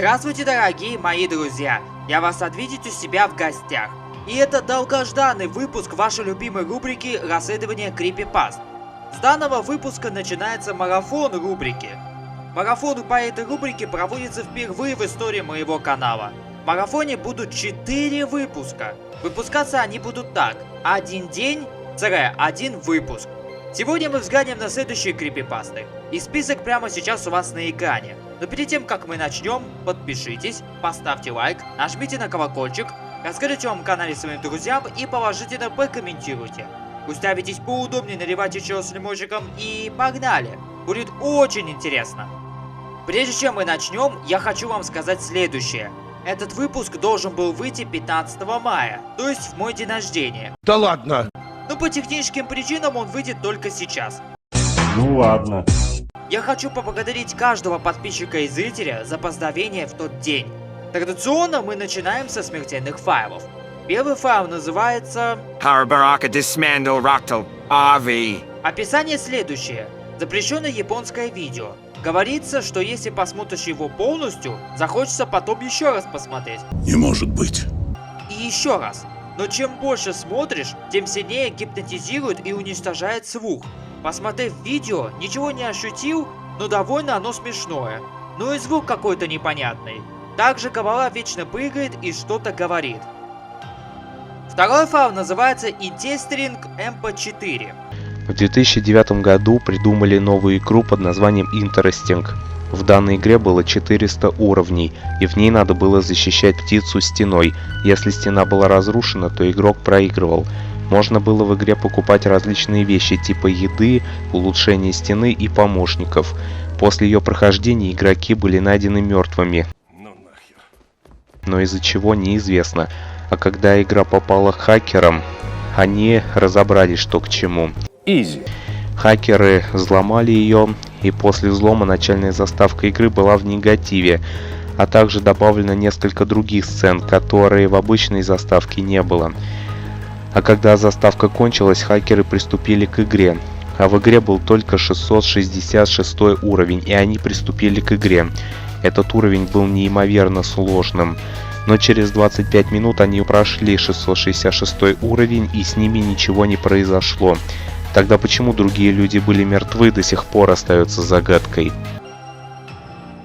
Здравствуйте, дорогие мои друзья! Я вас рад видеть у себя в гостях. И это долгожданный выпуск вашей любимой рубрики «Расследование крипипаст». С данного выпуска начинается марафон рубрики. Марафон по этой рубрике проводится впервые в истории моего канала. В марафоне будут 4 выпуска. Выпускаться они будут так: один день-один выпуск. Сегодня мы взглянем на следующие крипипасты. И список прямо сейчас у вас на экране. Но перед тем, как мы начнем, подпишитесь, поставьте лайк, нажмите на колокольчик, расскажите о моем канале своим друзьям и положительно прокомментируйте. Устраивайтесь поудобнее, наливайте чай с лимончиком и погнали! Будет очень интересно. Прежде чем мы начнем, я хочу вам сказать следующее. Этот выпуск должен был выйти 15 мая, то есть в мой день рождения. Да ладно! Но по техническим причинам он выйдет только сейчас. Ну ладно. Я хочу поблагодарить каждого подписчика и зрителя за поздравления в тот день. Традиционно мы начинаем со смертельных файлов. Первый файл называется... Описание следующее. Запрещенное японское видео. Говорится, что если посмотришь его полностью, захочется потом еще раз посмотреть. Не может быть. И еще раз. Но чем больше смотришь, тем сильнее гипнотизирует и уничтожает слух. Посмотрев видео, ничего не ощутил, но довольно оно смешное. Ну и звук какой-то непонятный. Также Кабала вечно прыгает и что-то говорит. Второй файл называется Intestring MP4. В 2009 году придумали новую игру под названием Interesting. В данной игре было 400 уровней, и в ней надо было защищать птицу стеной. Если стена была разрушена, то игрок проигрывал. Можно было в игре покупать различные вещи типа еды, улучшения стены и помощников. После ее прохождения игроки были найдены мертвыми. Но из-за чего неизвестно. А когда игра попала к хакерам, они разобрались, что к чему. Изи. Хакеры взломали ее, и после взлома начальная заставка игры была в негативе, а также добавлено несколько других сцен, которые в обычной заставке не было. А когда заставка кончилась, хакеры приступили к игре. А в игре был только 666 уровень, и они приступили к игре. Этот уровень был неимоверно сложным. Но через 25 минут они прошли 666 уровень, и с ними ничего не произошло. Тогда почему другие люди были мертвы, до сих пор остается загадкой.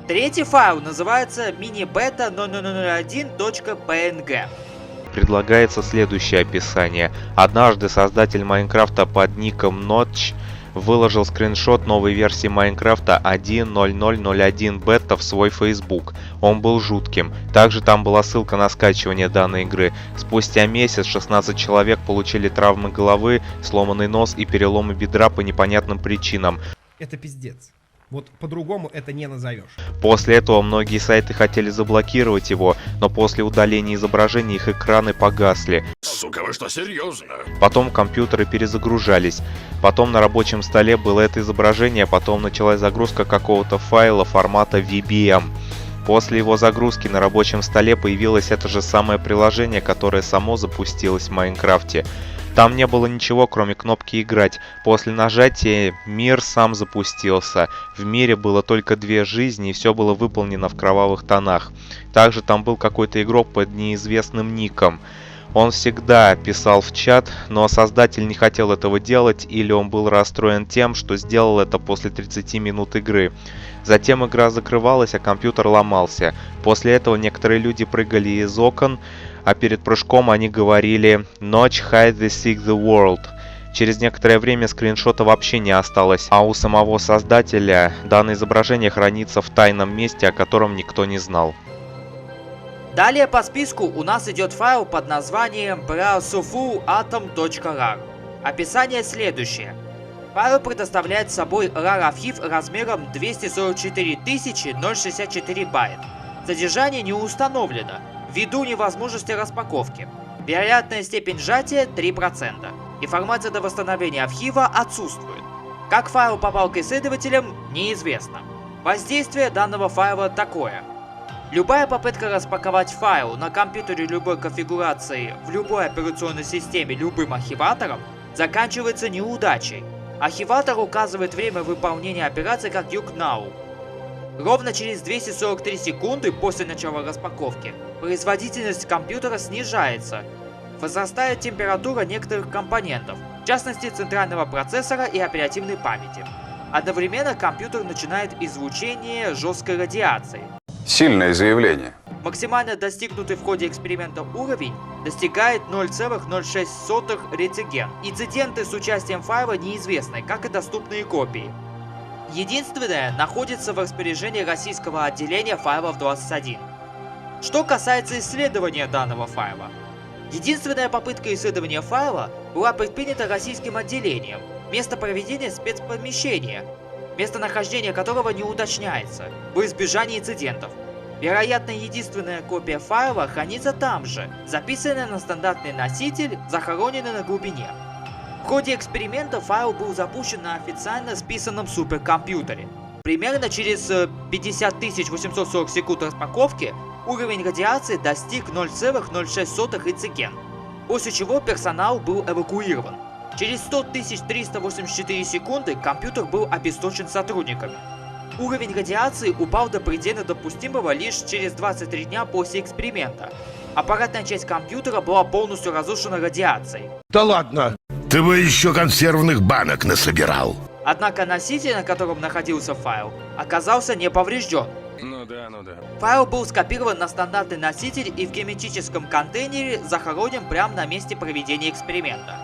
Третий файл называется minibeta0001.png. Предлагается следующее описание. Однажды создатель Майнкрафта под ником Notch выложил скриншот новой версии Майнкрафта 1.0001 бета в свой Facebook. Он был жутким. Также там была ссылка на скачивание данной игры. Спустя месяц 16 человек получили травмы головы, сломанный нос и переломы бедра по непонятным причинам. Это пиздец. Вот по-другому это не назовешь. После этого многие сайты хотели заблокировать его, но после удаления изображений их экраны погасли. Сука, вы что, серьезно? Потом компьютеры перезагружались. Потом на рабочем столе было это изображение, потом началась загрузка какого-то файла формата VBM. После его загрузки на рабочем столе появилось это же самое приложение, которое само запустилось в Майнкрафте. Там не было ничего, кроме кнопки «Играть». После нажатия мир сам запустился. В мире было только 2 жизни, и все было выполнено в кровавых тонах. Также там был какой-то игрок под неизвестным ником. Он всегда писал в чат, но создатель не хотел этого делать, или он был расстроен тем, что сделал это после 30 минут игры. Затем игра закрывалась, а компьютер ломался. После этого некоторые люди прыгали из окон, а перед прыжком они говорили «Notch hide the seek the world». Через некоторое время скриншота вообще не осталось, а у самого создателя данное изображение хранится в тайном месте, о котором никто не знал. Далее по списку у нас идет файл под названием browserfullatom.rar. Описание следующее. Файл представляет собой RAR-архив размером 244 064 байт. Содержание не установлено, ввиду невозможности распаковки. Вероятная степень сжатия 3%. Информация до восстановления архива отсутствует. Как файл попал к исследователям, неизвестно. Воздействие данного файла такое. Любая попытка распаковать файл на компьютере любой конфигурации в любой операционной системе любым архиватором заканчивается неудачей. Архиватор указывает время выполнения операции как YouNow. Ровно через 243 секунды после начала распаковки производительность компьютера снижается. Возрастает температура некоторых компонентов, в частности центрального процессора и оперативной памяти. Одновременно компьютер начинает излучение жесткой радиации. Сильное заявление. Максимально достигнутый в ходе эксперимента уровень достигает 0,06 рентген. Инциденты с участием файла неизвестны, как и доступные копии. Единственное находится в распоряжении российского отделения файлов 21. Что касается исследования данного файла. Единственная попытка исследования файла была предпринята российским отделением. Место проведения спецпомещения, местонахождение которого не уточняется, во избежание инцидентов. Вероятно, единственная копия файла хранится там же, записанная на стандартный носитель, захороненный на глубине. В ходе эксперимента файл был запущен на официально списанном суперкомпьютере. Примерно через 50 840 секунд распаковки уровень радиации достиг 0,06 рентген, после чего персонал был эвакуирован. Через 100 384 секунды компьютер был обесточен сотрудниками. Уровень радиации упал до предельно допустимого лишь через 23 дня после эксперимента. Аппаратная часть компьютера была полностью разрушена радиацией. Да ладно. Ты бы еще консервных банок насобирал. Однако носитель, на котором находился файл, оказался не поврежден. Ну да. Файл был скопирован на стандартный носитель и в герметическом контейнере захоронен прямо на месте проведения эксперимента.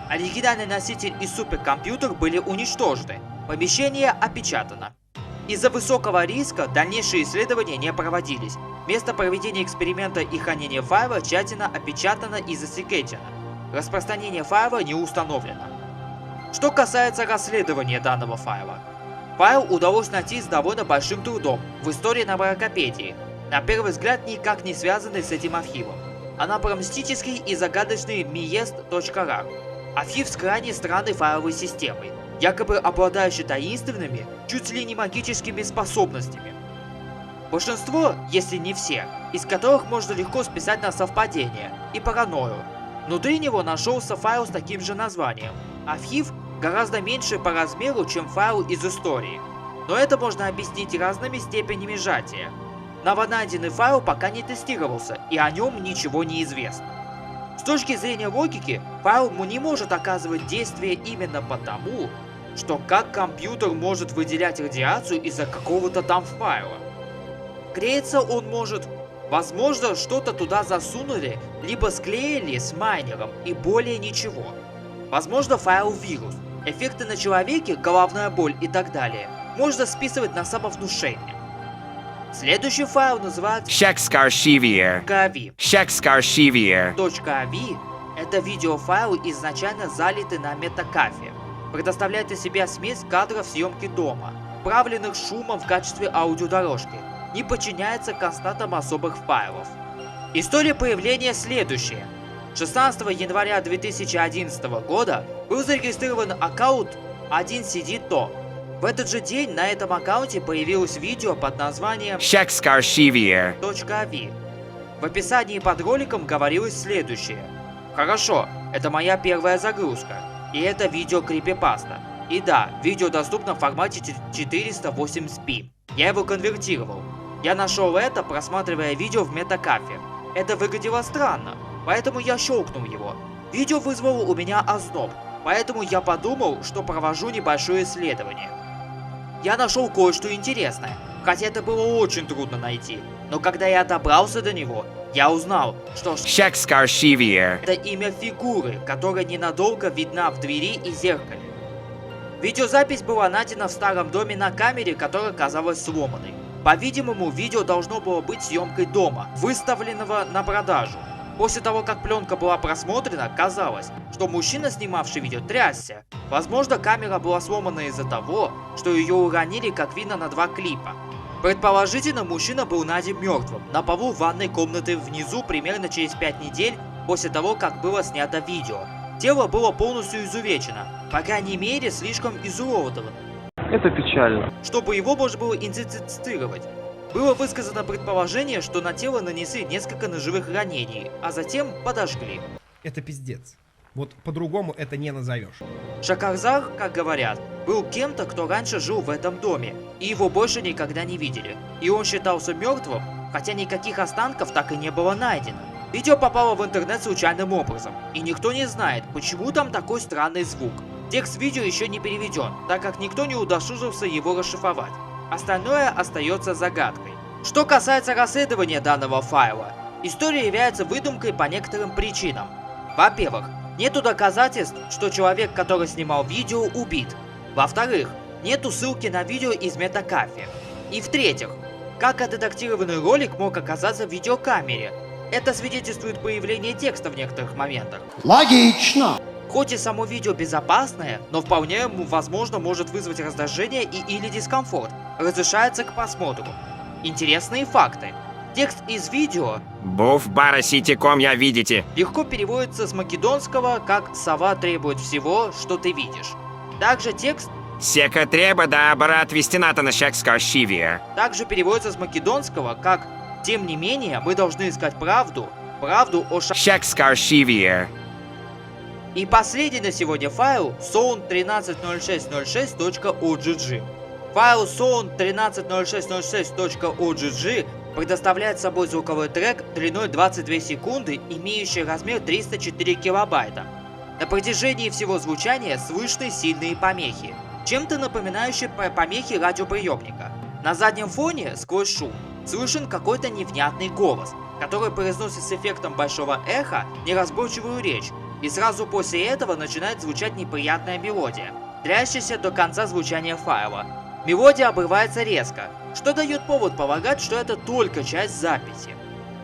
Оригинальный носитель и суперкомпьютер были уничтожены. Помещение опечатано. Из-за высокого риска дальнейшие исследования не проводились. Место проведения эксперимента и хранения файла тщательно опечатано и засекречено. Распространение файла не установлено. Что касается расследования данного файла. Файл удалось найти с довольно большим трудом в истории на Баракопедии, на первый взгляд никак не связанный с этим архивом. Анабромстический и загадочный miest.rar. Архив с крайне странной файловой системой, якобы обладающий таинственными, чуть ли не магическими способностями. Большинство, если не все, из которых можно легко списать на совпадение и паранойю. Внутри него нашелся файл с таким же названием. Архив гораздо меньше по размеру, чем файл из истории. Но это можно объяснить разными степенями сжатия. Новонайденный файл пока не тестировался, и о нем ничего не известно. С точки зрения логики, файл не может оказывать действие именно потому, что как компьютер может выделять радиацию из-за какого-то там файла. Греется он может. Возможно, что-то туда засунули, либо склеили с майнером и более ничего. Возможно, файл вирус. Эффекты на человеке, головная боль и так далее можно списывать на самовнушение. Следующий файл называется Shakespeare. .avi. Shakespeare. .avi — это видеофайл, изначально залитый на метакафе. Предоставляет из себя смесь кадров съемки дома, вправленных шумом в качестве аудиодорожки. Не подчиняется константам особых файлов. История появления следующая. 16 января 2011 года был зарегистрирован аккаунт 1CD.to. В этот же день на этом аккаунте появилось видео под названием Shakespeare. .avi. В описании под роликом говорилось следующее. Хорошо, это моя первая загрузка. И это видео крипипаста. И да, видео доступно в формате 480p. Я его конвертировал. Я нашел это, просматривая видео в метакафе. Это выглядело странно, поэтому я щелкнул его. Видео вызвало у меня озноб, поэтому я подумал, что провожу небольшое исследование. Я нашел кое-что интересное, хотя это было очень трудно найти. Но когда я добрался до него, я узнал, что Shakespeare. это имя фигуры, которая ненадолго видна в двери и зеркале. Видеозапись была найдена в старом доме на камере, которая казалась сломанной. По-видимому, видео должно было быть съемкой дома, выставленного на продажу. После того, как пленка была просмотрена, казалось, что мужчина, снимавший видео, трясся. Возможно, камера была сломана из-за того, что ее уронили, как видно на 2 клипа. Предположительно, мужчина был найден мертвым на полу ванной комнаты внизу примерно через 5 недель после того, как было снято видео. Тело было полностью изувечено, по крайней мере, слишком изуродовано. Это печально. Чтобы его можно было идентифицировать. Было высказано предположение, что на тело нанесли несколько ножевых ранений, а затем подожгли. Это пиздец. Вот по-другому это не назовешь. Шахразар, как говорят, был кем-то, кто раньше жил в этом доме, и его больше никогда не видели. И он считался мертвым, хотя никаких останков так и не было найдено. Видео попало в интернет случайным образом, и никто не знает, почему там такой странный звук. Текст видео еще не переведен, так как никто не удосужился его расшифровать. Остальное остается загадкой. Что касается расследования данного файла, история является выдумкой по некоторым причинам. Во-первых, нету доказательств, что человек, который снимал видео, убит. Во-вторых, нету ссылки на видео из Метакафе. И в-третьих, как отредактированный ролик мог оказаться в видеокамере? Это свидетельствует появление текста в некоторых моментах. Логично. Хоть и само видео безопасное, но вполне возможно может вызвать раздражение или дискомфорт. Разрешается к просмотру. Интересные факты. Текст из видео Був бара сити.ком я видите. легко переводится с македонского как «сова требует всего, что ты видишь». Также текст Сека треба да брат вестината на шекскаршивия. также переводится с македонского как «тем не менее мы должны искать правду о Шекскаршивия. И последний на сегодня файл sound130606.ogg. Файл sound130606.ogg предоставляет собой звуковой трек длиной 22 секунды, имеющий размер 304 килобайта. На протяжении всего звучания слышны сильные помехи, чем-то напоминающие помехи радиоприемника. На заднем фоне, сквозь шум, слышен какой-то невнятный голос, который произносит с эффектом большого эха неразборчивую речь, и сразу после этого начинает звучать неприятная мелодия, длящаяся до конца звучания файла. Мелодия обрывается резко, что дает повод полагать, что это только часть записи.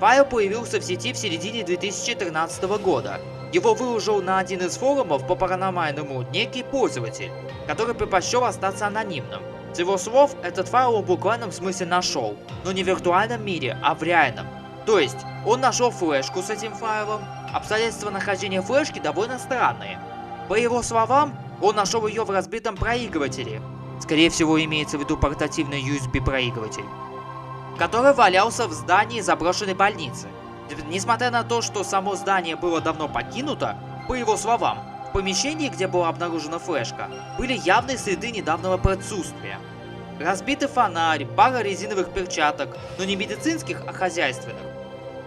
Файл появился в сети в середине 2013 года. Его выложил на один из форумов по паранормальному некий пользователь, который предпочел остаться анонимным. С его слов, этот файл он в буквальном смысле нашел, но не в виртуальном мире, а в реальном. То есть, он нашел флешку с этим файлом. Обстоятельства нахождения флешки довольно странные. По его словам, он нашел ее в разбитом проигрывателе. Скорее всего, имеется в виду портативный USB-проигрыватель, который валялся в здании заброшенной больницы. Несмотря на то, что само здание было давно покинуто, по его словам, в помещении, где была обнаружена флешка, были явные следы недавнего присутствия. Разбитый фонарь, пара резиновых перчаток, но не медицинских, а хозяйственных.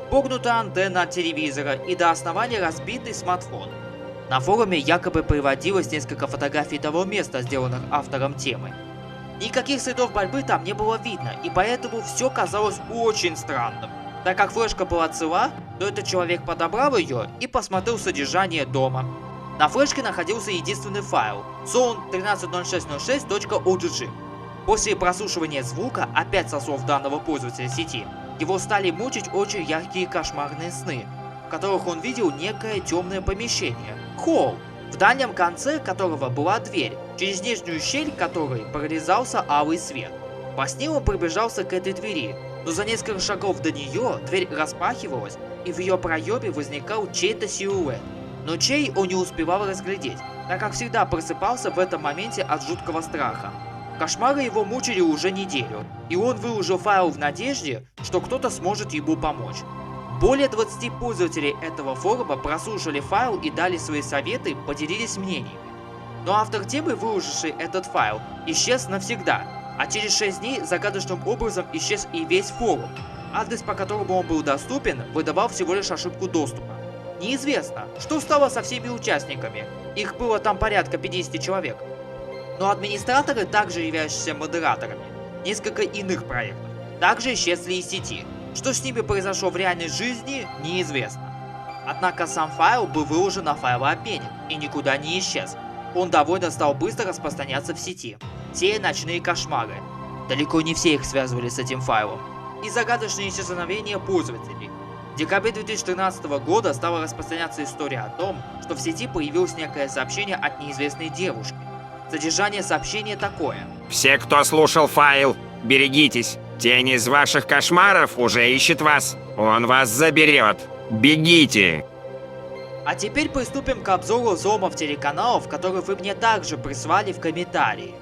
Погнутая антенна от телевизора и до основания разбитый смартфон. На форуме якобы приводилось несколько фотографий того места, сделанных автором темы. Никаких следов борьбы там не было видно, и поэтому все казалось очень странным. Так как флешка была цела, то этот человек подобрал ее и посмотрел содержание дома. На флешке находился единственный файл sound130606.ogg. После прослушивания звука, опять со слов данного пользователя сети, его стали мучить очень яркие кошмарные сны, в которых он видел некое темное помещение, холл, в дальнем конце которого была дверь, через нижнюю щель которой прорезался алый свет. Во сне он приближался к этой двери, но за несколько шагов до нее дверь распахивалась, и в ее проеме возникал чей-то силуэт. Но чей он не успевал разглядеть, так как всегда просыпался в этом моменте от жуткого страха. Кошмары его мучили уже неделю, и он выложил файл в надежде, что кто-то сможет ему помочь. Более 20 пользователей этого форума прослушали файл и дали свои советы, поделились мнениями. Но автор темы, выложивший этот файл, исчез навсегда, а через 6 дней загадочным образом исчез и весь форум. Адрес, по которому он был доступен, выдавал всего лишь ошибку доступа. Неизвестно, что стало со всеми участниками, их было там порядка 50 человек. Но администраторы, также являющиеся модераторами несколько иных проектов, также исчезли из сети. Что с ними произошло в реальной жизни, неизвестно. Однако сам файл был выложен на файлообмене и никуда не исчез. Он довольно стал быстро распространяться в сети, сея ночные кошмары. Далеко не все их связывали с этим файлом. И загадочные исчезновения пользователей. В декабре 2013 года стала распространяться история о том, что в сети появилось некое сообщение от неизвестной девушки. Содержание сообщения такое. Все, кто слушал файл, берегитесь. Тень из ваших кошмаров уже ищет вас. Он вас заберет. Бегите. А теперь приступим к обзору взломов телеканалов, которые вы мне также прислали в комментарии.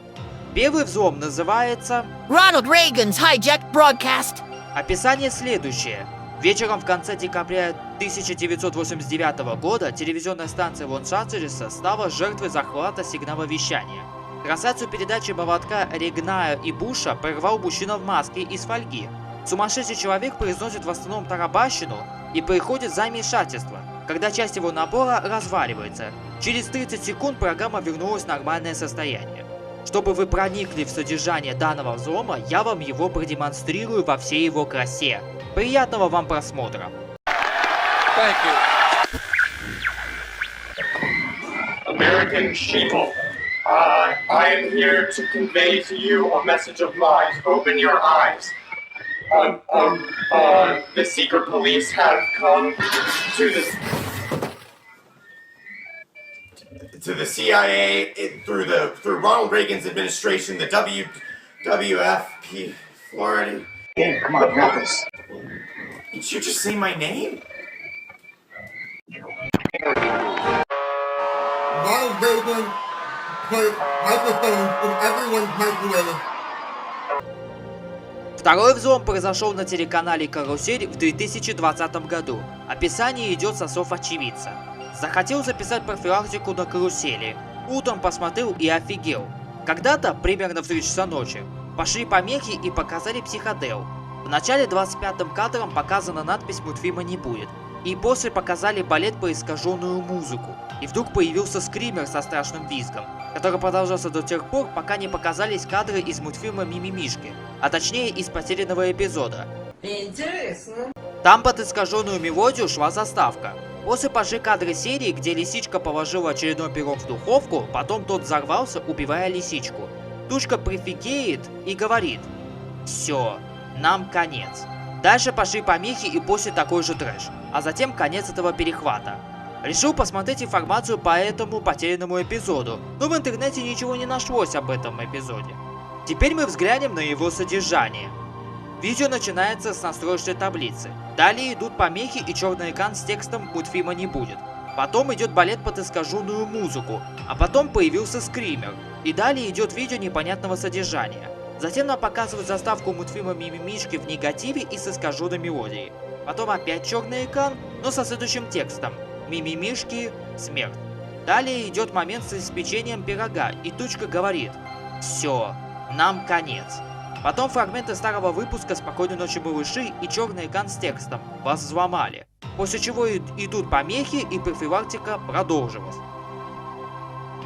Первый взлом называется... Ronald Reagan's hijacked broadcast. Описание следующее. Вечером в конце декабря 1989 года телевизионная станция Лос-Анджелеса стала жертвой захвата сигнала вещания. Трансляцию передачи молотка Регная и Буша прервал мужчина в маске из фольги. Сумасшедший человек произносит в основном тарабащину и приходит за вмешательство, когда часть его набора разваливается. Через 30 секунд программа вернулась в нормальное состояние. Чтобы вы проникли в содержание данного взлома, я вам его продемонстрирую во всей его красе. Приятного вам просмотра! American sheeple, I am here to convey to you a message of lies. Open your eyes. The secret police have come to the CIA through Ronald Reagan's administration, the WWF, Florida. Hey, come on, grab this. Did you just say my name? Ronald Reagan put microphones in everyone's microwave. Второй взлом произошел на телеканале «Карусель» в 2020 году. Описание идет со слов очевидца. Захотел записать профилактику на карусели. Утром посмотрел и офигел. Когда-то, примерно в 3 часа ночи, пошли помехи и показали психодел. В начале 25-м кадром показана надпись «Мультфильма не будет». И после показали балет по искаженную музыку. И вдруг появился скример со страшным визгом, который продолжался до тех пор, пока не показались кадры из мультфильма «Мимимишки», а точнее из потерянного эпизода. Интересно. Там под искаженную мелодию шла заставка. После пошли кадры серии, где лисичка положила очередной пирог в духовку, потом тот взорвался, убивая лисичку. Тушка прифигеет и говорит: «Все, нам конец». Дальше пошли помехи и после такой же трэш, а затем конец этого перехвата. Решил посмотреть информацию по этому потерянному эпизоду, но в интернете ничего не нашлось об этом эпизоде. Теперь мы взглянем на его содержание. Видео начинается с настроечной таблицы. Далее идут помехи и черный экран с текстом «Мультфильма не будет». Потом идет балет под искаженную музыку, а потом появился скример. И далее идет видео непонятного содержания. Затем нам показывают заставку мультфильма «Мимимишки» в негативе и с искаженной мелодией. Потом опять черный экран, но со следующим текстом «Мимимишки. Смерть». Далее идет момент с испечением пирога, и Тучка говорит: «Все, нам конец». Потом фрагменты старого выпуска «Спокойной ночи, малыши» и черный экран с текстом «Вас взломали». После чего идут помехи и профилактика продолжилась.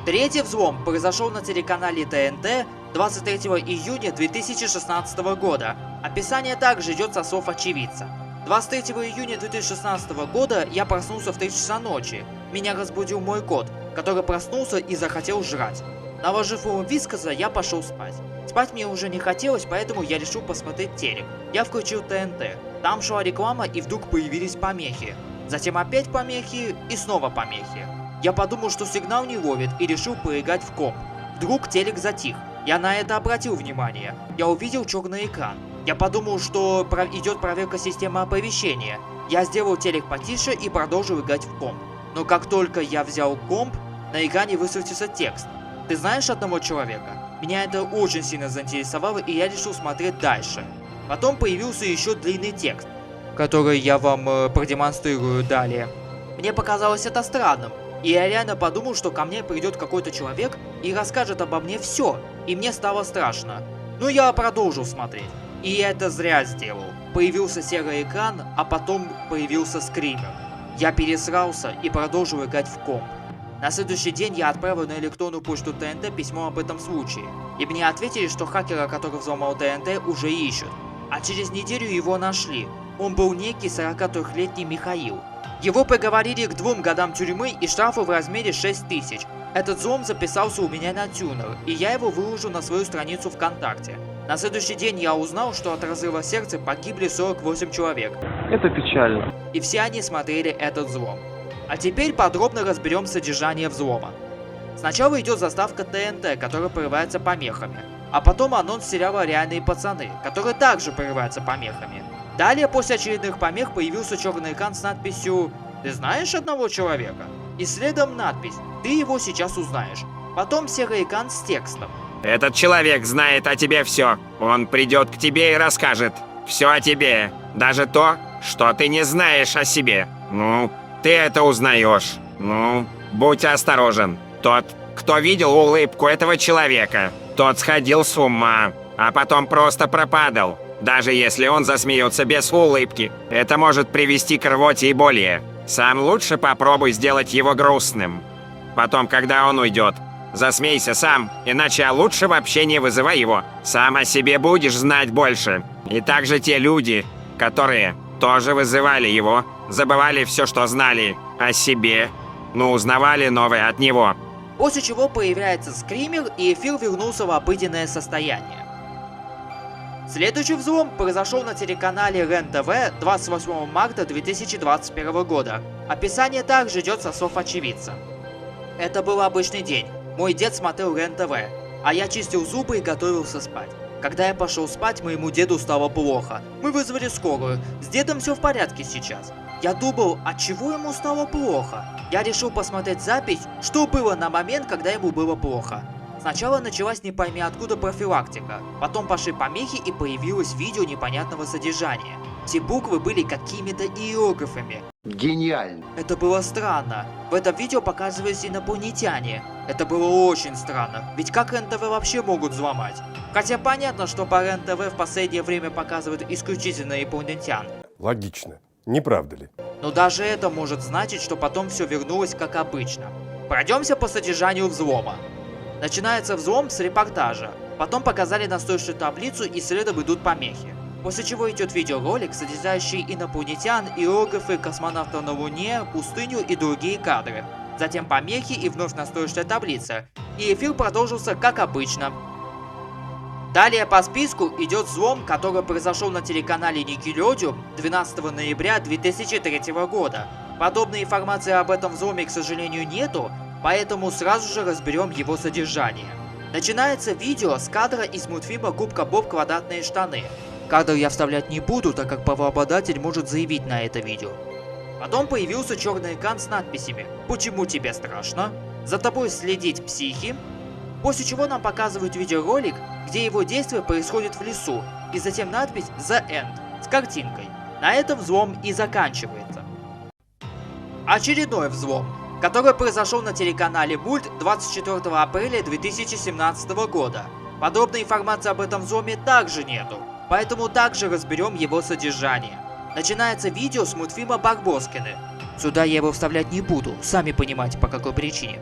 Третий взлом произошел на телеканале ТНТ 23 июня 2016 года. Описание также идет со слов очевидца. 23 июня 2016 года я проснулся в 3 часа ночи. Меня разбудил мой кот, который проснулся и захотел жрать. Наложив ему вискоза, я пошел спать. Спать мне уже не хотелось, поэтому я решил посмотреть телек. Я включил ТНТ. Там шла реклама, и вдруг появились помехи. Затем опять помехи и снова помехи. Я подумал, что сигнал не ловит, и решил поиграть в комп. Вдруг телек затих. Я на это обратил внимание. Я увидел черный экран. Я подумал, что идет проверка системы оповещения. Я сделал телек потише и продолжил играть в комп. Но как только я взял комп, на экране высветился текст: «Ты знаешь одного человека?» Меня это очень сильно заинтересовало, и я решил смотреть дальше. Потом появился еще длинный текст, который я вам продемонстрирую далее. Мне показалось это странным, и я реально подумал, что ко мне придет какой-то человек и расскажет обо мне все, и мне стало страшно. Но я продолжил смотреть, и я это зря сделал. Появился серый экран, а потом появился скример. Я пересрался и продолжил играть в комп. На следующий день я отправил на электронную почту ТНТ письмо об этом случае, и мне ответили, что хакера, который взломал ТНТ, уже ищут. А через неделю его нашли. Он был некий 43-летний Михаил. Его приговорили к 2 годам тюрьмы и штрафу в размере 6000. Этот взлом записался у меня на тюнер, и я его выложил на свою страницу ВКонтакте. На следующий день я узнал, что от разрыва сердца погибли 48 человек. Это печально. И все они смотрели этот взлом. А теперь подробно разберем содержание взлома. Сначала идет заставка ТНТ, которая прерывается помехами. А потом анонс сериала «Реальные пацаны», который также прерывается помехами. Далее, после очередных помех, появился черный экран с надписью «Ты знаешь одного человека?» И следом надпись «Ты его сейчас узнаешь». Потом серый экран с текстом. Этот человек знает о тебе все. Он придет к тебе и расскажет все о тебе. Даже то, что ты не знаешь о себе. Ну, ты это узнаешь. Ну, будь осторожен. Тот, кто видел улыбку этого человека, тот сходил с ума, а потом просто пропадал. Даже если он засмеется без улыбки, это может привести к рвоте и боли. Сам лучше попробуй сделать его грустным. Потом, когда он уйдет, засмейся сам, иначе лучше вообще не вызывай его. Сам о себе будешь знать больше. И также те люди, которые тоже вызывали его, забывали все, что знали о себе, но узнавали новое от него. После чего появляется скример, и эфир вернулся в обыденное состояние. Следующий взлом произошел на телеканале РЕН-ТВ 28 марта 2021 года. Описание также идет со слов очевидца. Это был обычный день. Мой дед смотрел РЕН-ТВ, а я чистил зубы и готовился спать. Когда я пошел спать, моему деду стало плохо. Мы вызвали скорую. С дедом все в порядке сейчас. Я думал, от чего ему стало плохо? Я решил посмотреть запись, что было на момент, когда ему было плохо. Сначала началась не пойми откуда профилактика, потом пошли помехи и появилось видео непонятного содержания. Все буквы были какими-то иероглифами. Гениально. Это было странно. В этом видео показывались инопланетяне. Это было очень странно, ведь как РЕН-ТВ вообще могут взломать? Хотя понятно, что по РЕН-ТВ в последнее время показывают исключительно инопланетян. Логично. Не правда ли? Но даже это может значить, что потом все вернулось как обычно. Пройдемся по содержанию взлома. Начинается взлом с репортажа. Потом показали настойчивую таблицу и следом идут помехи. После чего идет видеоролик, содержащий инопланетян, иероглифы, космонавтов на Луне, пустыню и другие кадры. Затем помехи и вновь настойчивая таблица. И эфир продолжился как обычно. Далее по списку идет взлом, который произошел на телеканале Nickelodeon 12 ноября 2003 года. Подобной информации об этом взломе, к сожалению, нету, поэтому сразу же разберем его содержание. Начинается видео с кадра из мультфильма «Губка Боб. Квадратные штаны». Кадр я вставлять не буду, так как правообладатель может заявить на это видео. Потом появился черный экран с надписями «Почему тебе страшно?», «За тобой следить психи?», после чего нам показывают видеоролик, где его действие происходит в лесу, и затем надпись «The End» с картинкой. На этом взлом и заканчивается. Очередной взлом, который произошел на телеканале Мульт 24 апреля 2017 года. Подробной информации об этом взломе также нету, поэтому также разберем его содержание. Начинается видео с мультфильма «Барбоскины». Сюда я его вставлять не буду, сами понимаете по какой причине.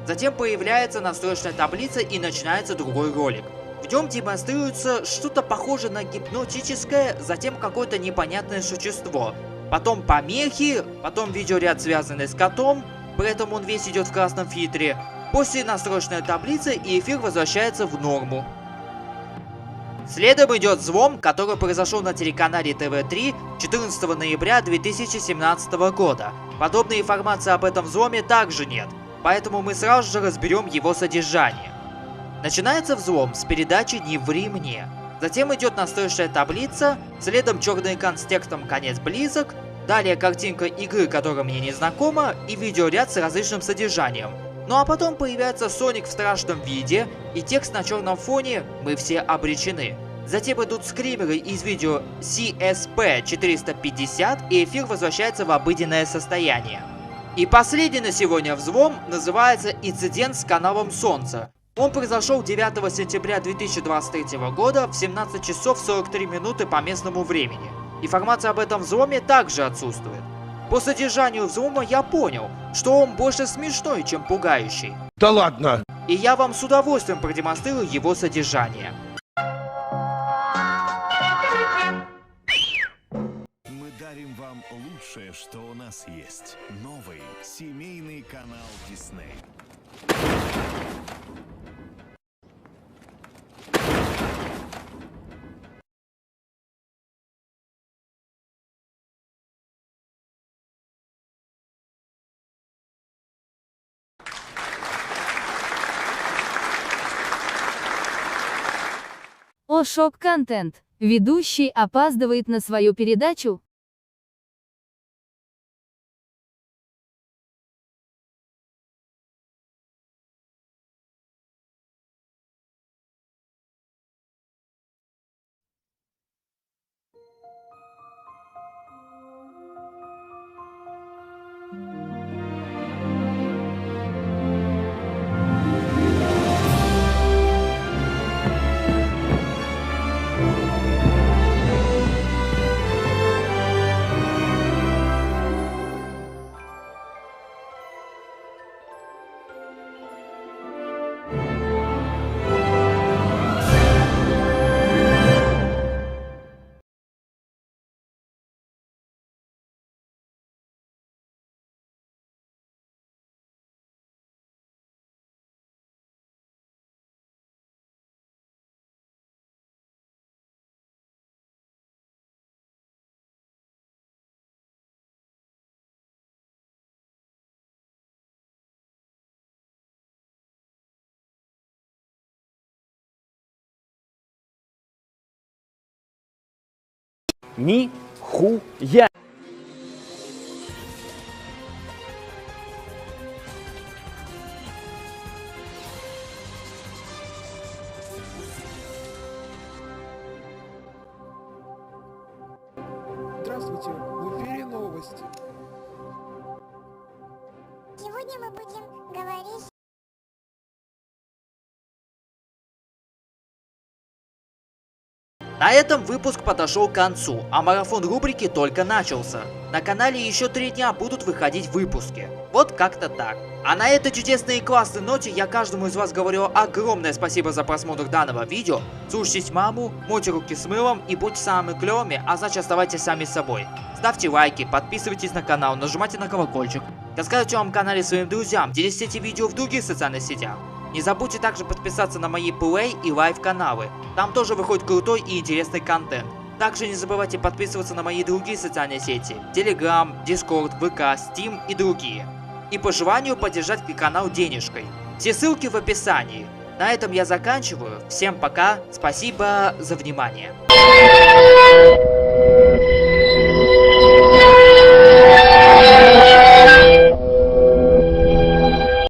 Затем появляется настроечная таблица и начинается другой ролик. В нем демонстрируется что-то похожее на гипнотическое, затем какое-то непонятное существо. Потом помехи, потом видеоряд, связанный с котом, при этом он весь идет в красном фильтре. После настроечная таблица и эфир возвращается в норму. Следом идет взлом, который произошел на телеканале ТВ3 14 ноября 2017 года. Подобной информации об этом взломе также нет, поэтому мы сразу же разберем его содержание. Начинается взлом с передачи «Не ври мне». Затем идет настойчивая таблица, следом черный экран с текстом «Конец близок», далее картинка игры, которая мне не знакома, и видеоряд с различным содержанием. Ну а потом появляется Соник в страшном виде, и текст на черном фоне «Мы все обречены». Затем идут скримеры из видео CSP-450, и эфир возвращается в обыденное состояние. И последний на сегодня взлом называется «Инцидент с каналом Солнца». Он произошел 9 сентября 2023 года в 17 часов 43 минуты по местному времени. Информация об этом взломе также отсутствует. По содержанию взлома я понял, что он больше смешной, чем пугающий. Да ладно! И я вам с удовольствием продемонстрирую его содержание. Мы дарим вам лучшее, что у нас есть. Новый семейный канал Disney. О, шок-контент. Ведущий опаздывает на свою передачу. Нихуя. Здравствуйте, в эфире новости. Сегодня мы будем говорить... На этом выпуск подошел к концу, а марафон рубрики только начался. На канале еще 3 дня будут выходить выпуски. Вот как-то так. А на этой чудесной и классной ноте я каждому из вас говорю огромное спасибо за просмотр данного видео. Слушайтесь маму, мойте руки с мылом и будьте самыми клевыми, а значит оставайтесь сами собой. Ставьте лайки, подписывайтесь на канал, нажимайте на колокольчик. Рассказывайте о моем канале своим друзьям, делитесь эти видео в других социальных сетях. Не забудьте также подписаться на мои Play и Live каналы. Там тоже выходит крутой и интересный контент. Также не забывайте подписываться на мои другие социальные сети. Telegram, Discord, VK, Steam и другие. И по желанию поддержать канал денежкой. Все ссылки в описании. На этом я заканчиваю. Всем пока. Спасибо за внимание.